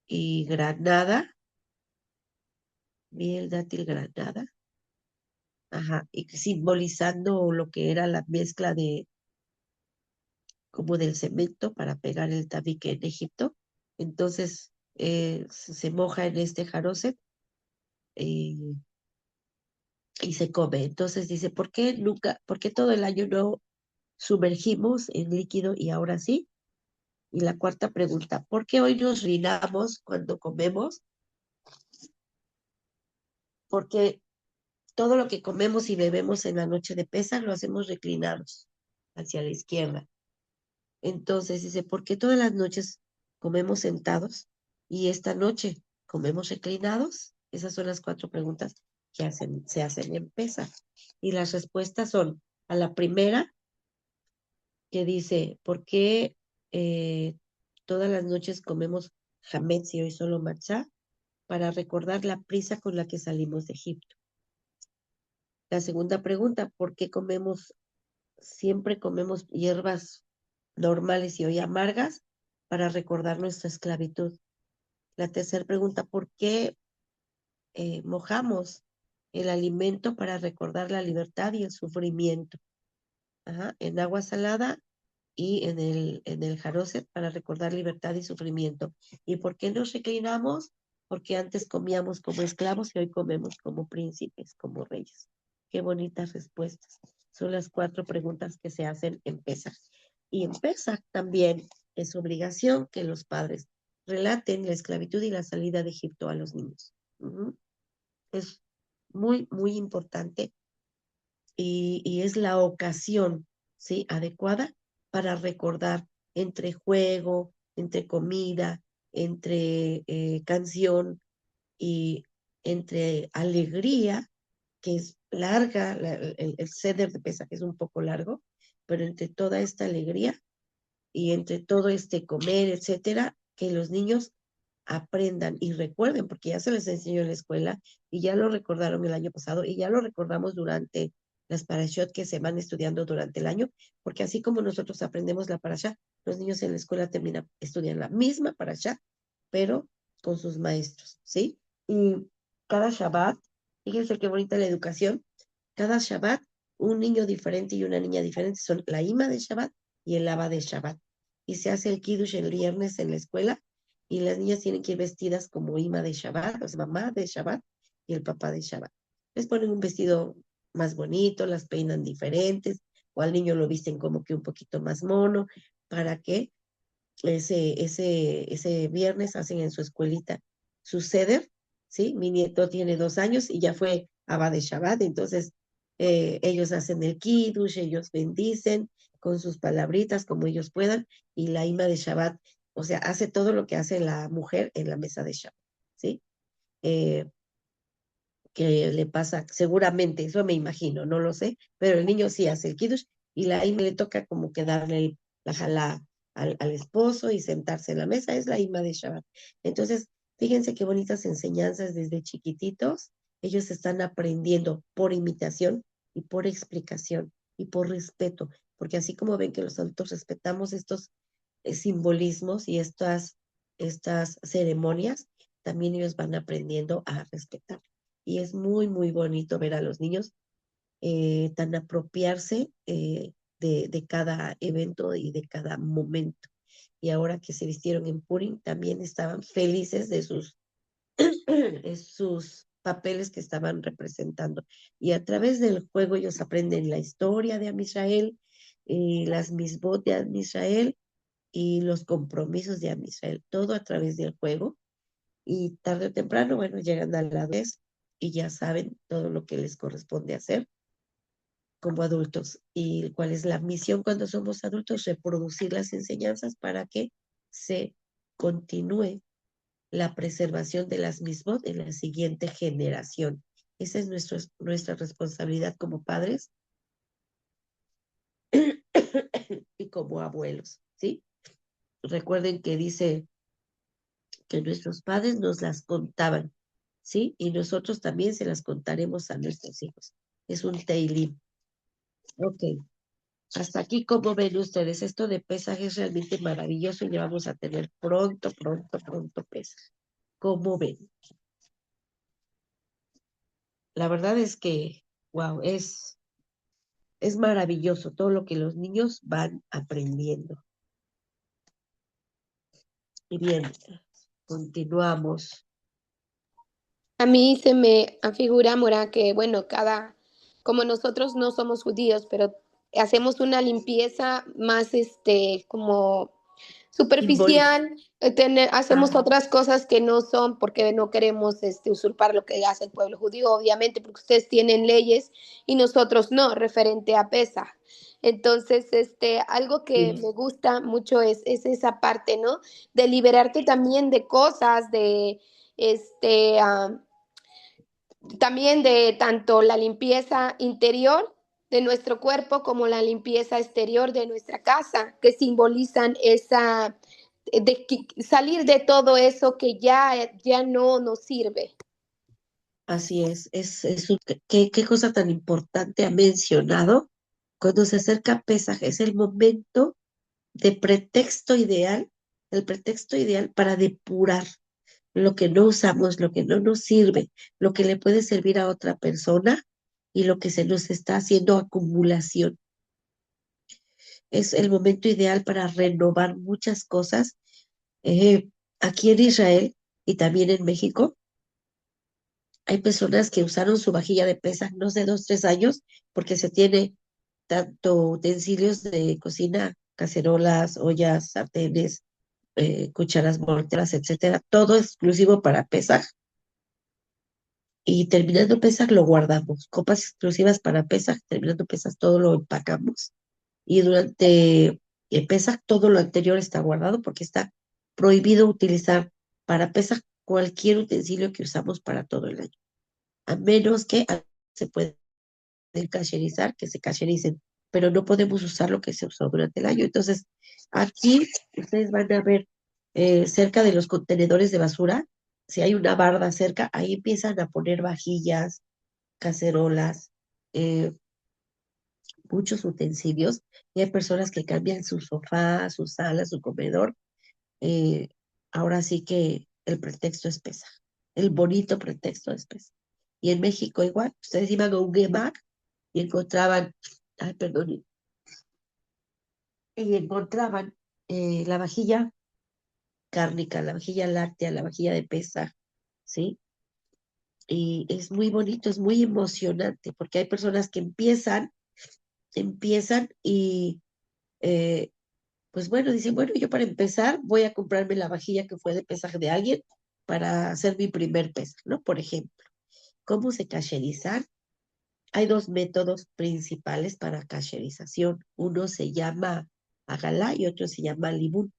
y granada. Miel, dátil, granada. Ajá, y simbolizando lo que era la mezcla de como del cemento para pegar el tabique en Egipto. Entonces se moja en este jaroset eh, y se come. Entonces dice, por qué todo el año no sumergimos en líquido y ahora sí? Y la cuarta pregunta, ¿por qué hoy nos rinamos cuando comemos? Porque todo lo que comemos y bebemos en la noche de Pesaj lo hacemos reclinados hacia la izquierda. Entonces dice, ¿por qué todas las noches comemos sentados y esta noche comemos reclinados? Esas son las 4 preguntas que se hacen en Pesaj. Y las respuestas son, a la primera, que dice, ¿por qué todas las noches comemos hametz y hoy solo matzá? Para recordar la prisa con la que salimos de Egipto. La segunda pregunta, ¿por qué siempre comemos hierbas normales y hoy amargas? Para recordar nuestra esclavitud. La tercera pregunta, ¿por qué mojamos el alimento? Para recordar la libertad y el sufrimiento? Ajá, en agua salada y en el jaroset para recordar libertad y sufrimiento. ¿Y por qué nos reclinamos? Porque antes comíamos como esclavos y hoy comemos como príncipes, como reyes. Qué bonitas respuestas. Son las 4 preguntas que se hacen en Pesaj. Y en Pesaj también es obligación que los padres relaten la esclavitud y la salida de Egipto a los niños. Es muy, muy importante y es la ocasión ¿sí? Adecuada para recordar entre juego, entre comida, entre canción y entre alegría, que es larga, el ceder de Pesaj es un poco largo, pero entre toda esta alegría y entre todo este comer, etcétera, que los niños aprendan y recuerden, porque ya se les enseñó en la escuela y ya lo recordaron el año pasado y ya lo recordamos durante las parashot que se van estudiando durante el año, porque así como nosotros aprendemos la parashá, los niños en la escuela estudian la misma parashá, pero con sus maestros, ¿sí? Y cada Shabbat, fíjense qué bonita la educación, cada Shabbat un niño diferente y una niña diferente son la Ima de Shabbat y el Abba de Shabbat. Y se hace el Kiddush el viernes en la escuela y las niñas tienen que ir vestidas como Ima de Shabbat, o sea, mamá de Shabbat y el papá de Shabbat. Les ponen un vestido más bonito, las peinan diferentes, o al niño lo visten como que un poquito más mono, para que ese viernes hacen en su escuelita su seder, ¿sí? Mi nieto tiene 2 años y ya fue Abba de Shabbat, entonces ellos hacen el kiddush, ellos bendicen con sus palabritas como ellos puedan, y la ima de Shabbat, o sea, hace todo lo que hace la mujer en la mesa de Shabbat, ¿sí? Eh, que le pasa, seguramente, eso me imagino, no lo sé, pero el niño sí hace el kiddush y la ima le toca como que darle la jalá al esposo y sentarse en la mesa, es la ima de Shabbat. Entonces, fíjense qué bonitas enseñanzas desde chiquititos, ellos están aprendiendo por imitación y por explicación y por respeto, porque así como ven que los adultos respetamos estos simbolismos y estas ceremonias, también ellos van aprendiendo a respetar. Y es muy, muy bonito ver a los niños tan apropiarse de cada evento y de cada momento. Y ahora que se vistieron en Purim, también estaban felices de sus papeles que estaban representando. Y a través del juego ellos aprenden la historia de Amisrael, las misbot de Amisrael y los compromisos de Amisrael, todo a través del juego. Y tarde o temprano, bueno, llegan a la vez y ya saben todo lo que les corresponde hacer como adultos y cuál es la misión cuando somos adultos, reproducir las enseñanzas para que se continúe la preservación de las mismas en la siguiente generación. Esa es nuestra responsabilidad como padres y como abuelos, ¿sí? Recuerden que dice que nuestros padres nos las contaban, ¿sí? Y nosotros también se las contaremos a nuestros hijos. Es un teilim. Ok. Hasta aquí, ¿cómo ven ustedes? Esto de pesaje es realmente maravilloso y ya vamos a tener pronto, pronto, pronto pesaje. ¿Cómo ven? La verdad es que, wow, es maravilloso todo lo que los niños van aprendiendo. Y bien, continuamos. A mí se me afigura, Mora, que bueno, como nosotros no somos judíos, pero hacemos una limpieza más, como Simbólico. superficial, hacemos otras cosas que no son porque no queremos, usurpar lo que hace el pueblo judío, obviamente, porque ustedes tienen leyes y nosotros no, referente a Pesaj. Entonces, algo que Sí, me gusta mucho es esa parte, ¿no? De liberarte también de cosas, este, ah, también de tanto la limpieza interior de nuestro cuerpo como la limpieza exterior de nuestra casa, que simbolizan salir de todo eso que ya no nos sirve. así qué cosa tan importante ha mencionado. Cuando se acerca Pesaj, es el momento de pretexto ideal, el pretexto ideal para depurar lo que no usamos, lo que no nos sirve, lo que le puede servir a otra persona y lo que se nos está haciendo acumulación. Es el momento ideal para renovar muchas cosas. Aquí en Israel y también en México, hay personas que usaron su vajilla de pesa, no sé, 2, 3 años, porque se tiene tanto utensilios de cocina, cacerolas, ollas, sartenes, cucharas morteras, etcétera, todo exclusivo para Pesaj. Y terminando Pesaj lo guardamos. Copas exclusivas para Pesaj, terminando Pesaj todo lo empacamos y durante Pesaj todo lo anterior está guardado porque está prohibido utilizar para Pesaj cualquier utensilio que usamos para todo el año, a menos que se puede cacherizar, que se cachericen, pero no podemos usar lo que se usó durante el año. Entonces, aquí ustedes van a ver cerca de los contenedores de basura, si hay una barda cerca, ahí empiezan a poner vajillas, cacerolas, eh, muchos utensilios, y hay personas que cambian su sofá, su sala, su comedor. eh, Ahora sí que el pretexto es pesa, el bonito pretexto es pesa. Y en México igual, ustedes iban a un gemac y encontraban, ay, perdón, y encontraban la vajilla cárnica, la vajilla láctea, la vajilla de pesa, ¿sí? Y es muy bonito, es muy emocionante, porque hay personas que empiezan y eh, pues bueno, dicen, bueno, yo para empezar voy a comprarme la vajilla que fue de pesaje de alguien para hacer mi primer pesa, ¿no? Por ejemplo, ¿cómo se cacherizar? Hay dos métodos principales para cacherización. Uno se llama agalá y otro se llama libún.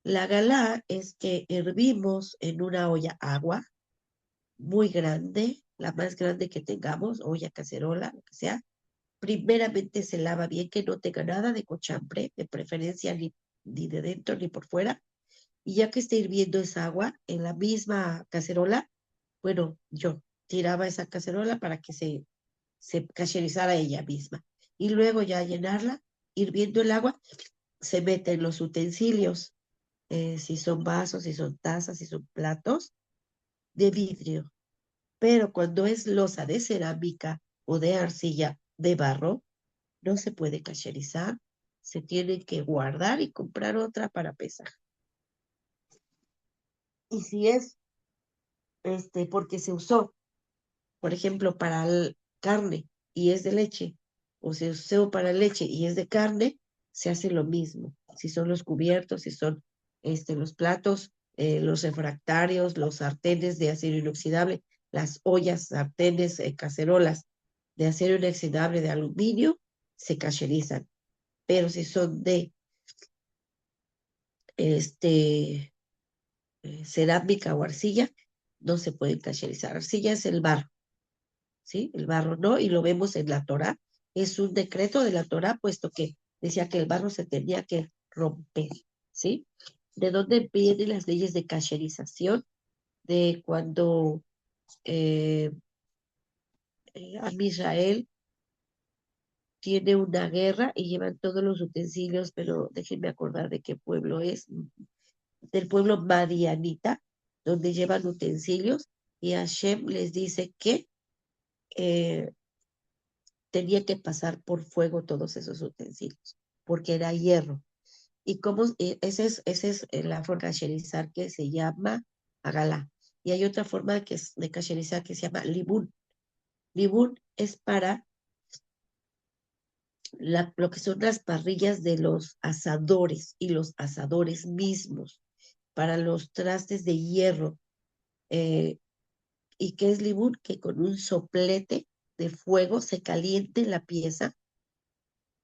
La agalá es que hervimos en una olla agua muy grande, la más grande que tengamos, olla, cacerola, lo que sea. Primeramente se lava bien, que no tenga nada de cochambre, de preferencia ni de dentro ni por fuera. Y ya que esté hirviendo esa agua en la misma cacerola, bueno, yo tiraba esa cacerola para que se cacherizara ella misma. Y luego ya llenarla, hirviendo el agua, se meten los utensilios, si son vasos, si son tazas, si son platos, de vidrio. Pero cuando es loza de cerámica o de arcilla, de barro, no se puede cacherizar, se tiene que guardar y comprar otra para pesar. Y si es porque se usó, por ejemplo, para carne y es de leche, o se usó para leche y es de carne, se hace lo mismo. Si son los cubiertos, si son los platos, los refractarios, los sartenes de acero inoxidable, las ollas, sartenes, cacerolas de acero inoxidable de aluminio, se cacherizan. Pero si son de cerámica o arcilla, no se pueden cacherizar. Arcilla es el barro, ¿sí? El barro no, y lo vemos en la Torá. Es un decreto de la Torá, puesto que decía que el barro se tenía que romper, ¿sí? ¿De dónde vienen las leyes de cacherización? De cuando Am Israel tiene una guerra y llevan todos los utensilios, pero déjenme acordar de qué pueblo es, del pueblo madianita, donde llevan utensilios, y Hashem les dice que eh, tenía que pasar por fuego todos esos utensilios, porque era hierro. Y como esa es la forma de cacherizar que se llama agalá. Y hay otra forma de cacherizar que se llama libún. Libún es para lo que son las parrillas de los asadores y los asadores mismos, para los trastes de hierro. Eh, ¿Y qué es libún? Que con un soplete de fuego se caliente la pieza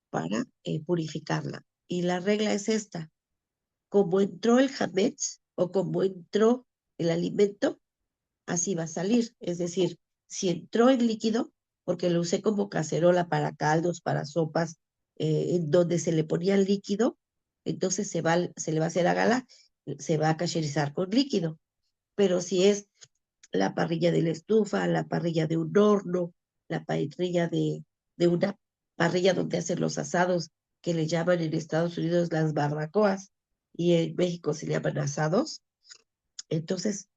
para purificarla. Y la regla es esta: como entró el hametz o como entró el alimento, así va a salir. Es decir, si entró el líquido, porque lo usé como cacerola para caldos, para sopas, en donde se le ponía el líquido, entonces se le va a hacer a gala, se va a cacherizar con líquido. Pero si es la parrilla de la estufa, la parrilla de un horno, la parrilla de una parrilla donde hacen los asados, que le llaman en Estados Unidos las barbacoas, y en México se llaman asados. Entonces,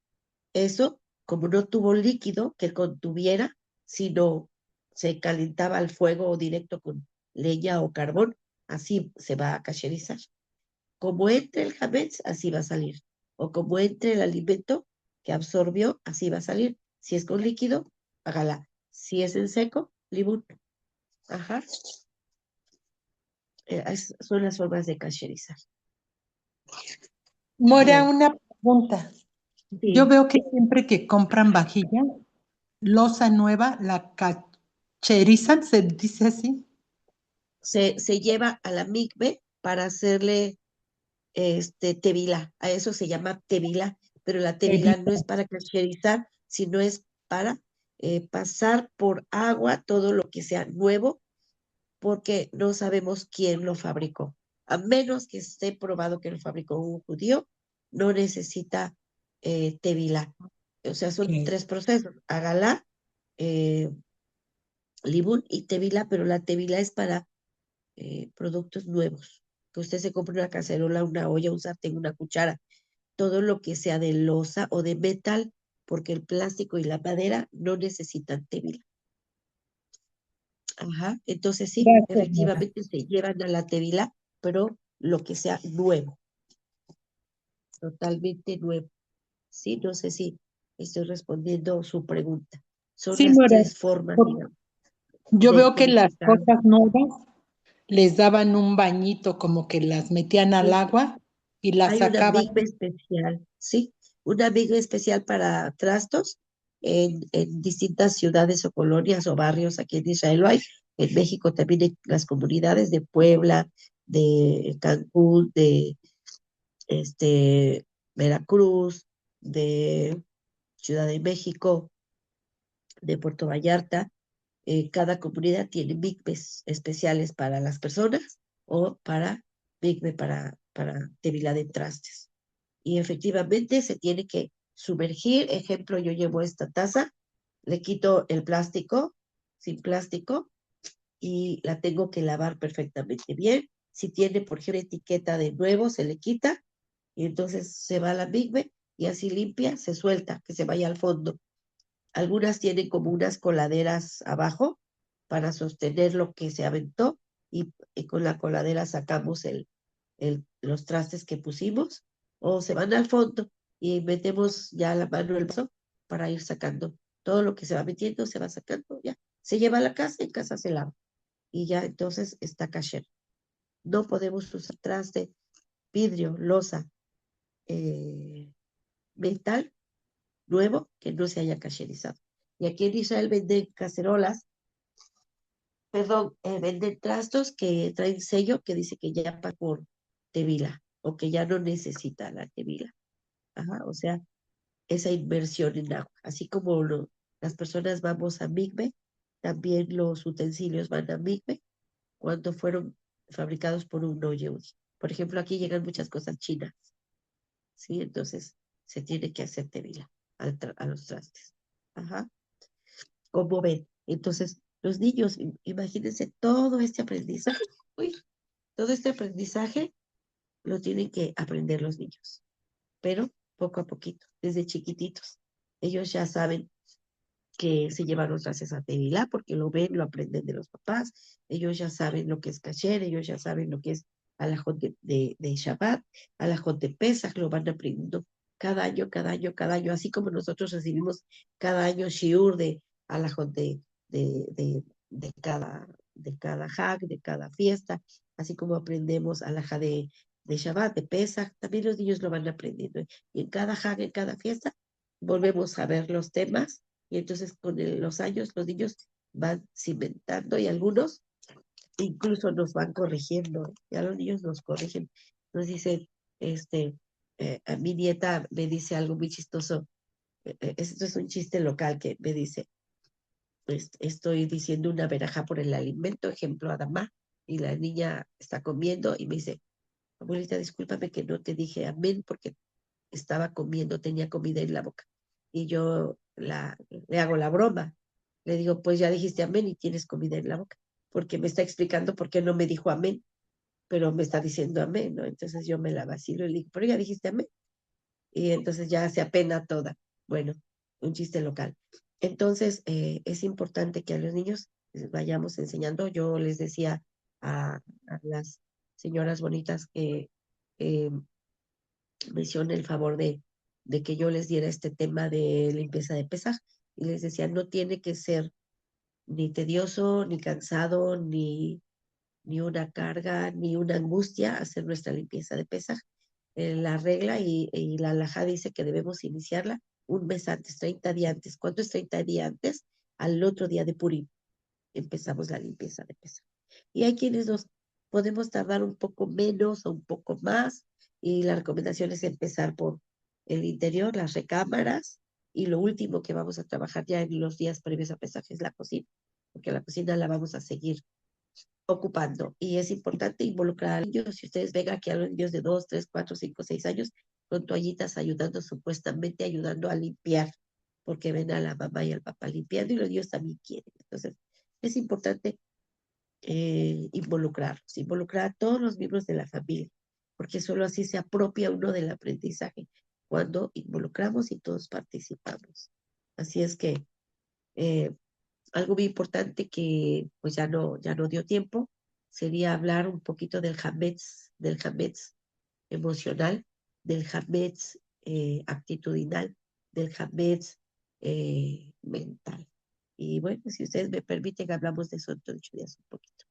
eso, como no tuvo líquido que contuviera, sino se calentaba al fuego directo con leña o carbón, así se va a cacherizar. Como entre el hametz, así va a salir. O como entre el alimento que absorbió, así va a salir. Si es con líquido, hágala. Si es en seco, libún. Ajá. Son las formas de cacherizar. Mora, Bien. una pregunta. Yo Sí. veo que siempre que compran vajilla, loza nueva, la cacherizan, se dice así. se lleva a la mikve para hacerle tevilá. A eso se llama tevilá, pero la tevilá no es para kasherizar, sino es para pasar por agua todo lo que sea nuevo, porque no sabemos quién lo fabricó. A menos que esté probado que lo fabricó un judío, no necesita tevilá. O sea, son Ok. 3 procesos: agalá, libún y tevilá, pero la tevilá es para productos nuevos. Que usted se compre una cacerola, una olla, un sartén, una cuchara, todo lo que sea de loza o de metal, porque el plástico y la madera no necesitan tevilá. Ajá, entonces sí, Gracias, Mora. efectivamente se llevan a la tevilá, pero lo que sea nuevo, totalmente nuevo. Sí, no sé si estoy respondiendo su pregunta. Son Sí, las Mora. 3 formas, digamos, Yo de veo que las purificar. cosas nuevas les daban un bañito, como que las metían al Sí, agua y las hay una sacaban. migbe especial, ¿sí? Una migbe especial para trastos en distintas ciudades o colonias o barrios aquí en Israel lo hay. En México también en las comunidades de Puebla, de Cancún, de Veracruz, de Ciudad de México, de Puerto Vallarta. Cada comunidad tiene migbes especiales para las personas o para migbe para tevilá de trastes. Y efectivamente se tiene que sumergir. Ejemplo, yo llevo esta taza, le quito el plástico, sin plástico, y la tengo que lavar perfectamente bien. Si tiene, por ejemplo, etiqueta de nuevo, se le quita y entonces se va a la migbe y así limpia, se suelta, que se vaya al fondo. Algunas tienen como unas coladeras abajo para sostener lo que se aventó y con la coladera sacamos los trastes que pusimos, o se van al fondo y metemos ya la mano en el vaso para ir sacando. Todo lo que se va metiendo se va sacando, ya. Se lleva a la casa, en casa se lava y ya entonces está kasher. No podemos usar traste, vidrio, loza, metal nuevo que no se haya kasherizado. Y aquí en Israel venden cacerolas, perdón, venden trastos que traen sello que dice que ya pa por tevila o que ya no necesita la tevila. Ajá, o sea, esa inversión en agua. Así como las personas vamos a migbe, también los utensilios van a migbe cuando fueron fabricados por un no yehudi. Por ejemplo, aquí llegan muchas cosas chinas, ¿sí? Entonces se tiene que hacer tevila a los trastes. Ajá. ¿Cómo ven? Entonces, los niños, imagínense todo este aprendizaje, uy, todo este aprendizaje lo tienen que aprender los niños, pero poco a poquito, desde chiquititos. Ellos ya saben que se llevan los trastes a tevilá porque lo ven, lo aprenden de los papás. Ellos ya saben lo que es kasher, ellos ya saben lo que es alajot de Shabbat, alajot de Pesach, lo van aprendiendo cada año, cada año, cada año, así como nosotros recibimos cada año shiur de alajot de, de, de cada hag, de cada fiesta, así como aprendemos alajá de Shabbat, de Pesach, también los niños lo van aprendiendo. Y en cada hag, en cada fiesta, volvemos a ver los temas y entonces con los años los niños van cimentando y algunos incluso nos van corrigiendo. Ya los niños nos corrigen. Nos dicen, a mi nieta me dice algo muy chistoso. Esto es un chiste local que me dice, estoy diciendo una veraja por el alimento, ejemplo, Adamá, y la niña está comiendo y me dice, abuelita, discúlpame que no te dije amén porque estaba comiendo, tenía comida en la boca. Y yo le hago la broma. Le digo, pues ya dijiste amén y tienes comida en la boca. Porque me está explicando por qué no me dijo amén, pero me está diciendo amén, ¿no? Entonces yo me la vacilo y le digo, pero ya dijiste amén. Y entonces ya se apena toda. Bueno, un chiste local. Entonces, es importante que a los niños les vayamos enseñando. Yo les decía a las señoras bonitas que eh, me hicieron el favor de que yo les diera este tema de limpieza de Pesaj y les decía, no tiene que ser ni tedioso, ni cansado, ni una carga, ni una angustia hacer nuestra limpieza de Pesaj. La regla y la alajá dice que debemos iniciarla un mes antes, 30 días antes. ¿Cuánto es 30 días antes? Al otro día de Purim empezamos la limpieza de Pesaj. Y hay quienes nos podemos tardar un poco menos o un poco más, y la recomendación es empezar por el interior, las recámaras, y lo último que vamos a trabajar ya en los días previos a pesaje es la cocina, porque la cocina la vamos a seguir ocupando. Y es importante involucrar a los niños. Si ustedes ven aquí a los niños de 2, 3, 4, 5, 6 años, con toallitas ayudando, supuestamente ayudando a limpiar, porque ven a la mamá y al papá limpiando y los niños también quieren. Entonces, es importante involucrar a todos los miembros de la familia, porque solo así se apropia uno del aprendizaje, cuando involucramos y todos participamos. Así es que algo muy importante que pues ya no dio tiempo, sería hablar un poquito del Hametz emocional, del Hametz actitudinal, del Hametz mental. Y bueno, si ustedes me permiten, hablamos de eso dentro de 8 días un poquito.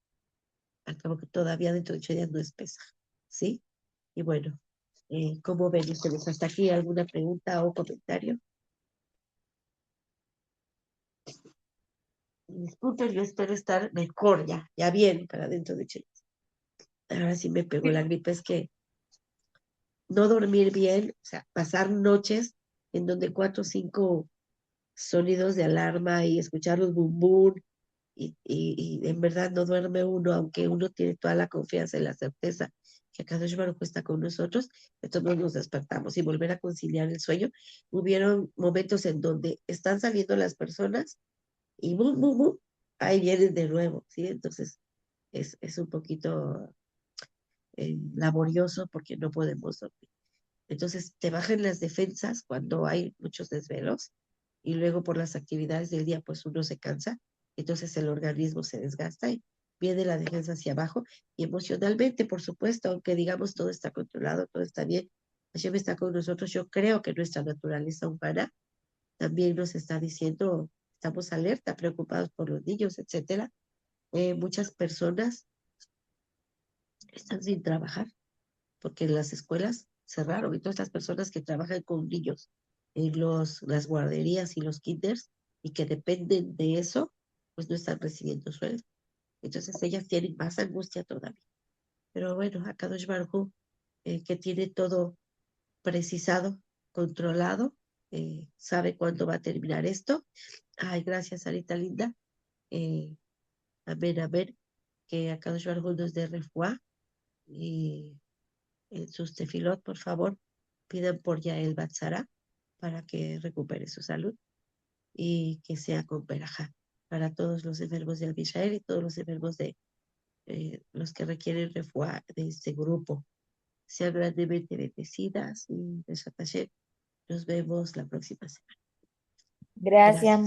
Al cabo que todavía dentro de 8 días no es Pesaj, ¿sí? Y bueno, ¿cómo ven ustedes? ¿Hasta aquí alguna pregunta o comentario? Disculpen, yo espero estar mejor ya bien para dentro de 8 días. Ahora sí me pegó la gripe, es que no dormir bien, o sea, pasar noches en donde 4 o 5 sonidos de alarma y escuchar los bum bum, y en verdad no duerme uno, aunque uno tiene toda la confianza y la certeza que Akadosh Baruj Hu está con nosotros, entonces nos despertamos y volver a conciliar el sueño. Hubieron momentos en donde están saliendo las personas y bum, bum, bum, ahí vienen de nuevo, ¿sí? Entonces es un poquito laborioso porque no podemos dormir. Entonces te bajan las defensas cuando hay muchos desvelos, y luego por las actividades del día pues uno se cansa, entonces el organismo se desgasta y viene la defensa hacia abajo, y emocionalmente, por supuesto, aunque digamos todo está controlado, todo está bien, Hashem está con nosotros. Yo creo que nuestra naturaleza humana también nos está diciendo, estamos alerta, preocupados por los niños, etcétera. Muchas personas están sin trabajar porque las escuelas cerraron, y todas las personas que trabajan con niños en las guarderías y los kinders y que dependen de eso, pues no están recibiendo sueldo. Entonces ellas tienen más angustia todavía. Pero bueno, Akadosh Baruj Hu, que tiene todo precisado, controlado, sabe cuándo va a terminar esto. Ay, gracias, Sarita linda. Eh, amén, amén. Que Akadosh Baruj Hu nos dé refuá, y en sus tefilot, por favor, pidan por Yael Batzara para que recupere su salud y que sea con Berajá para todos los enfermos de Abishael y todos los enfermos de los que requieren refuá de este grupo. Sean grandemente bendecidas y Beshat Hashem, nos vemos la próxima semana. Gracias. Gracias.